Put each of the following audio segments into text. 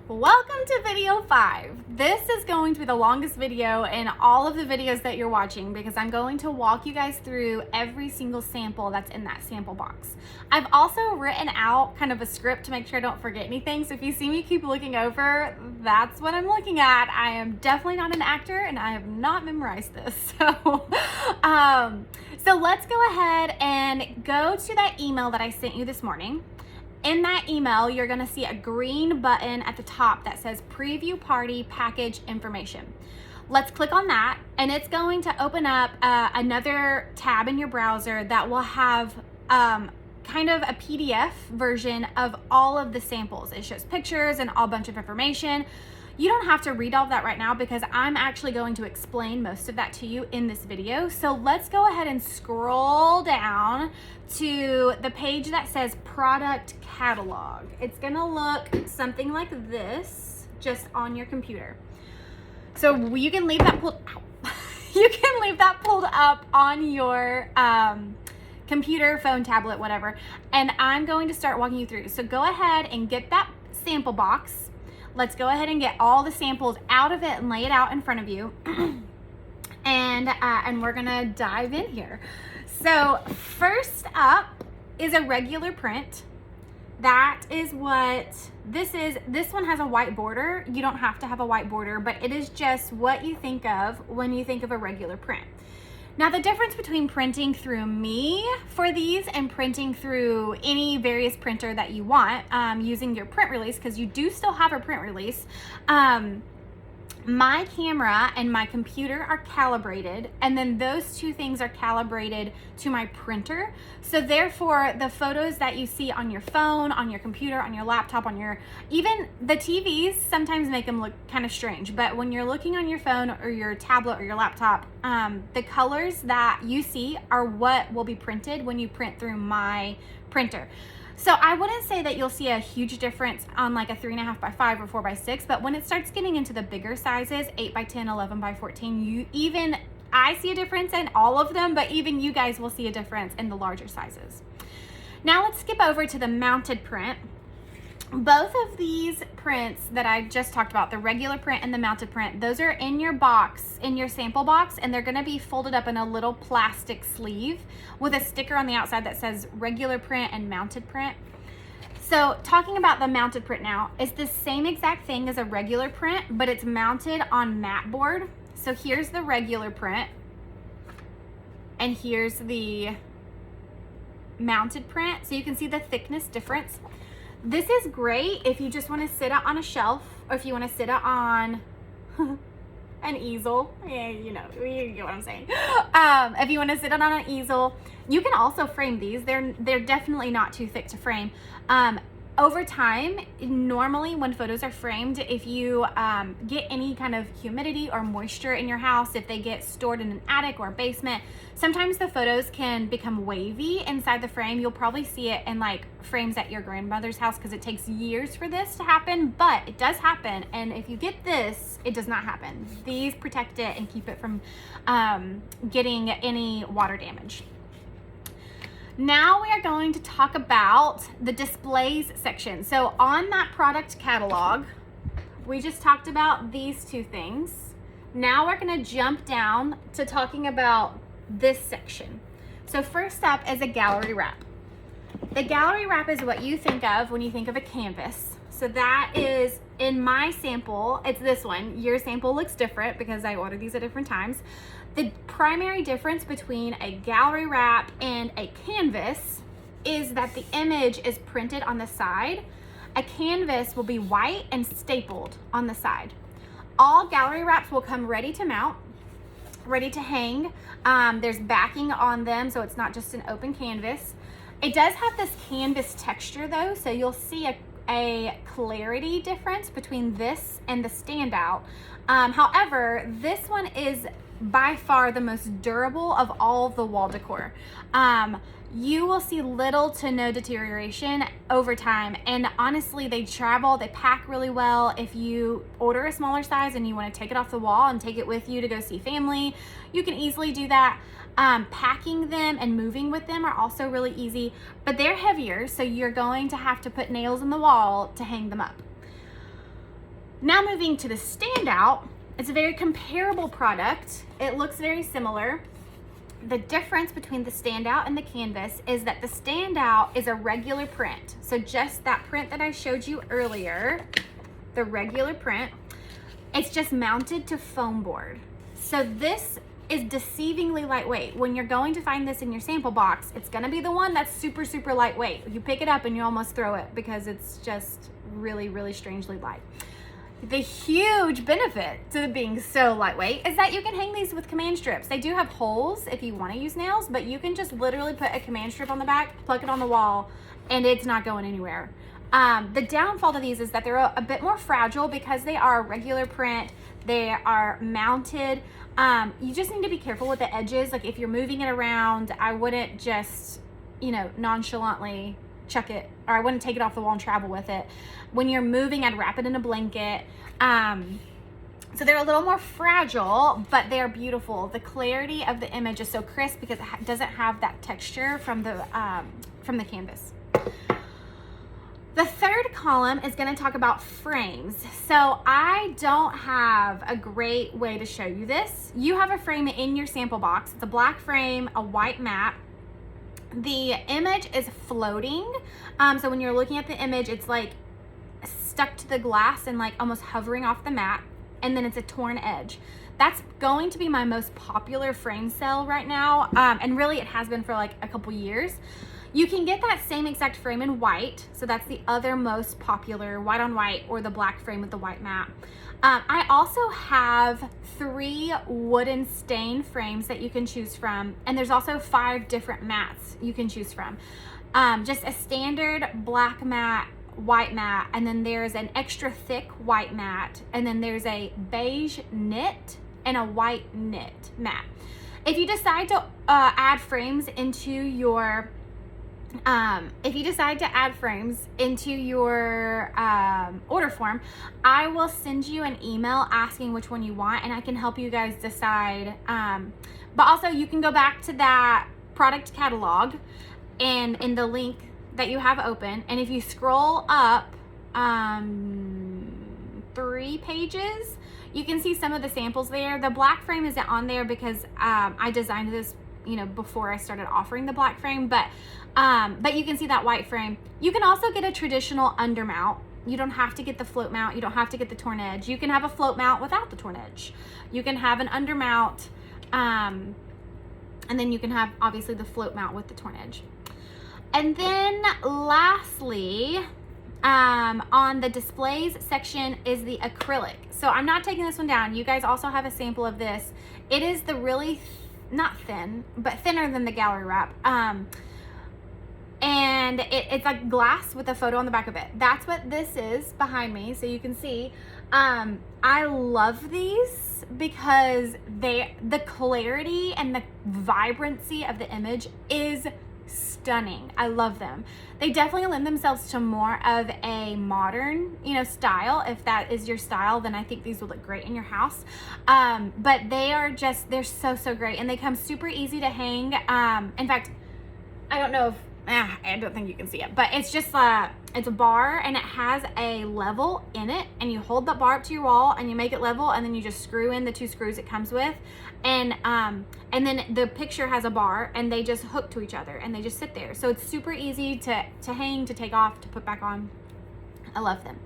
Welcome to video 5. This is going to be the longest video in all of the videos that you're watching because I'm going to walk you guys through every single sample that's in that sample box. I've also written out kind of a script to make sure I don't forget anything. So if you see me keep looking over, that's what I'm looking at. I am definitely not an actor and I have not memorized this. So let's go ahead and go to that email that I sent you this morning. In that email, you're gonna see a green button at the top that says Preview Party Package Information. Let's click on that, and it's going to open up another tab in your browser that will have kind of a PDF version of all of the samples. It shows pictures and a bunch of information. You don't have to read all of that right now because I'm actually going to explain most of that to you in this video. So let's go ahead and scroll down to the page that says Product Catalog. It's gonna look something like this just on your computer. So you can leave that pulled out. You can leave that pulled up on your computer, phone, tablet, whatever. And I'm going to start walking you through. So go ahead and get that sample box. Let's go ahead and get all the samples out of it and lay it out in front of you. and we're gonna dive in here. So first up is a regular print. That is what this is. This one has a white border. You don't have to have a white border, but it is just what you think of when you think of a regular print. Now, the difference between printing through me for these and printing through any various printer that you want, using your print release, because you do still have a print release, my camera and my computer are calibrated, and then those two things are calibrated to my printer. So therefore, the photos that you see on your phone, on your computer, on your laptop, even the TVs sometimes make them look kind of strange, but when you're looking on your phone or your tablet or your laptop, the colors that you see are what will be printed when you print through my printer. So I wouldn't say that you'll see a huge difference on like a 3.5 by 5 or 4 by 6, but when it starts getting into the bigger sizes, 8 by 10, 11 by 14, I see a difference in all of them, but even you guys will see a difference in the larger sizes. Now let's skip over to the mounted print. Both of these prints that I just talked about, the regular print and the mounted print, those are in your box, in your sample box, and they're gonna be folded up in a little plastic sleeve with a sticker on the outside that says regular print and mounted print. So talking about the mounted print now, it's the same exact thing as a regular print, but it's mounted on mat board. So here's the regular print, and here's the mounted print. So you can see the thickness difference. This is great if you just want to sit it on a shelf, or if you want to sit it on an easel. Yeah, you get what I'm saying. If you want to sit it on an easel, you can also frame these. They're definitely not too thick to frame. Over time, normally when photos are framed, if you get any kind of humidity or moisture in your house, if they get stored in an attic or a basement, sometimes the photos can become wavy inside the frame. You'll probably see it in like frames at your grandmother's house because it takes years for this to happen, but it does happen. And if you get this, it does not happen. These protect it and keep it from getting any water damage. Now we are going to talk about the displays section. So on that product catalog, we just talked about these two things. Now we're gonna jump down to talking about this section. So first up is a gallery wrap. The gallery wrap is what you think of when you think of a canvas. So that is, in my sample, it's this one. Your sample looks different because I ordered these at different times. The primary difference between a gallery wrap and a canvas is that the image is printed on the side. A canvas will be white and stapled on the side. All gallery wraps will come ready to mount, ready to hang. There's backing on them, so it's not just an open canvas. It does have this canvas texture though, so you'll see a clarity difference between this and the standout. However, this one is by far the most durable of all of the wall decor. You will see little to no deterioration over time, and honestly they pack really well. If you order a smaller size and you want to take it off the wall and take it with you to go see family, you can easily do that. Packing them and moving with them are also really easy, but they're heavier, so you're going to have to put nails in the wall to hang them up. Now moving to the Standout, it's a very comparable product. It looks very similar. The difference between the Standout and the Canvas is that the Standout is a regular print. So just that print that I showed you earlier, the regular print, it's just mounted to foam board. So this is deceivingly lightweight. When you're going to find this in your sample box, it's gonna be the one that's super, super lightweight. You pick it up and you almost throw it because it's just really, really strangely light. The huge benefit to being so lightweight is that you can hang these with command strips. They do have holes if you want to use nails, but you can just literally put a command strip on the back, plug it on the wall, and it's not going anywhere. The downfall to these is that they're a bit more fragile because they are regular print. They are mounted. You just need to be careful with the edges. Like if you're moving it around, I wouldn't just, nonchalantly chuck it, or I wouldn't take it off the wall and travel with it. When you're moving, I'd wrap it in a blanket. So they're a little more fragile, but they're beautiful. The clarity of the image is so crisp because it doesn't have that texture from the canvas. The third column is going to talk about frames. So I don't have a great way to show you this. You have a frame in your sample box. It's a black frame, a white mat. The image is floating. So when you're looking at the image, it's like stuck to the glass and like almost hovering off the mat. And then it's a torn edge. That's going to be my most popular frame sale right now. And really it has been for like a couple years. You can get that same exact frame in white. So that's the other most popular, white on white, or the black frame with the white mat. I also have 3 wooden stain frames that you can choose from. And there's also 5 different mats you can choose from. Just a standard black mat, white mat, and then there's an extra thick white mat, and then there's a beige knit and a white knit mat. If you decide to add frames into your order form, I will send you an email asking which one you want, and I can help you guys decide. But also you can go back to that product catalog and in the link that you have open, and if you scroll up 3 pages, you can see some of the samples there. The black frame isn't on there because I designed this before I started offering the black frame, but you can see that white frame. You can also get a traditional undermount. You don't have to get the float mount. You don't have to get the torn edge. You can have a float mount without the torn edge. You can have an undermount, and then you can have obviously the float mount with the torn edge. And then lastly, on the displays section is the acrylic. So I'm not taking this one down. You guys also have a sample of this. It is the really, not thin, but thinner than the gallery wrap. And it's like glass with a photo on the back of it. That's what this is behind me, so you can see. I love these because the clarity and the vibrancy of the image is stunning. I love them. They definitely lend themselves to more of a modern, style. If that is your style, then I think these would look great in your house. But they're so great, and they come super easy to hang. In fact, I don't know if, I don't think you can see it, but it's just it's a bar, and it has a level in it, and you hold that bar up to your wall and you make it level, and then you just screw in the 2 screws it comes with, and then the picture has a bar, and they just hook to each other and they just sit there. So it's super easy to hang, to take off, to put back on. I love them.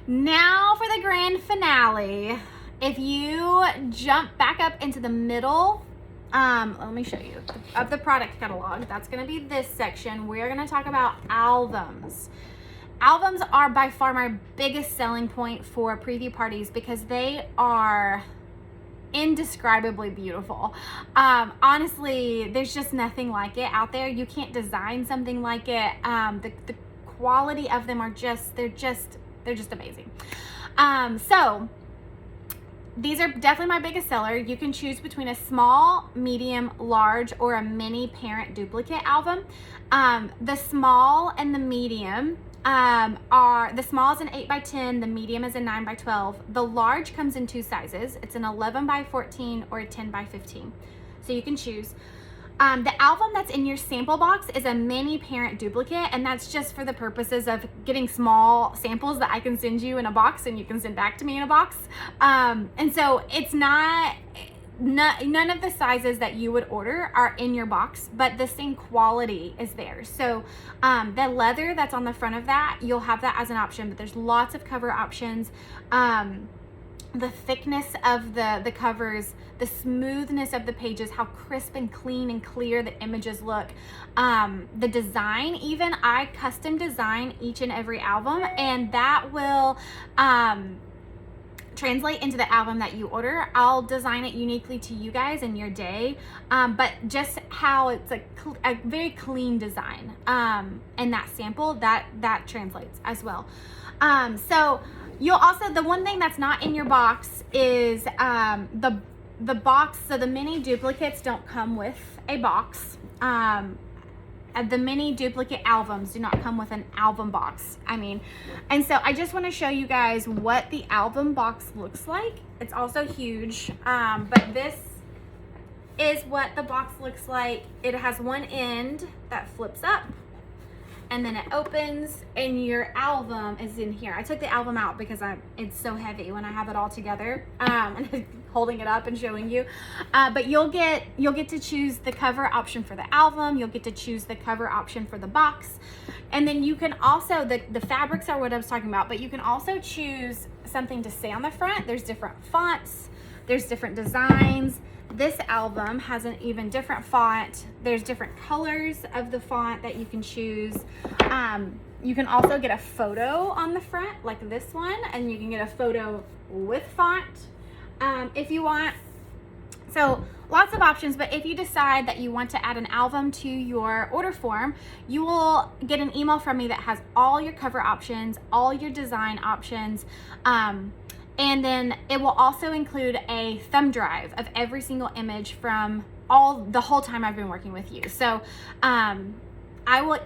Now for the grand finale. If you jump back up into the middle, let me show you, of the product catalog, that's going to be this section. We're going to talk about albums. Albums are by far my biggest selling point for preview parties because they are indescribably beautiful. Honestly, there's just nothing like it out there. You can't design something like it. The quality of them are they're just amazing. So these are definitely my biggest seller. You can choose between a small, medium, large, or a mini parent duplicate album. The small and the medium the small is an 8x10, the medium is a 9x12. The large comes in 2 sizes. It's an 11x14 or a 10x15. So you can choose. The album that's in your sample box is a mini parent duplicate, and that's just for the purposes of getting small samples that I can send you in a box and you can send back to me in a box. And so it's not, none of the sizes that you would order are in your box, but the same quality is there. So the leather that's on the front of that, you'll have that as an option, but there's lots of cover options. The thickness of the covers, the smoothness of the pages, how crisp and clean and clear the images look. The design, even I custom design each and every album, and that will translate into the album that you order. I'll design it uniquely to you guys in your day, but just how it's a very clean design, and that sample, that translates as well. So you'll also, the one thing that's not in your box is the box. So the mini duplicates don't come with a box. The mini duplicate albums do not come with an album box. And so I just want to show you guys what the album box looks like. It's also huge, but this is what the box looks like. It has one end that flips up, and then it opens, and your album is in here. I took the album out because it's so heavy when I have it all together, and holding it up and showing you. But you'll get to choose the cover option for the album. You'll get to choose the cover option for the box, and then you can also, the fabrics are what I was talking about, but you can also choose something to say on the front. There's different fonts. There's different designs. This album has an even different font. There's different colors of the font that you can choose. You can also get a photo on the front like this one, and you can get a photo with font if you want. So lots of options, but if you decide that you want to add an album to your order form, you will get an email from me that has all your cover options, all your design options, and then it will also include a thumb drive of every single image from the whole time I've been working with you. So I will,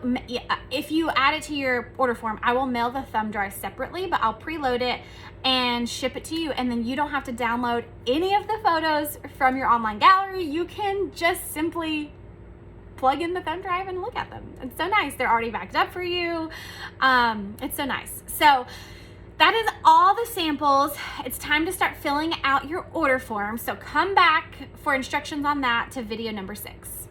if you add it to your order form, I will mail the thumb drive separately, but I'll preload it and ship it to you. And then you don't have to download any of the photos from your online gallery. You can just simply plug in the thumb drive and look at them. It's so nice. They're already backed up for you. It's so nice. So that is all the samples. It's time to start filling out your order form. So come back for instructions on that to video number 6.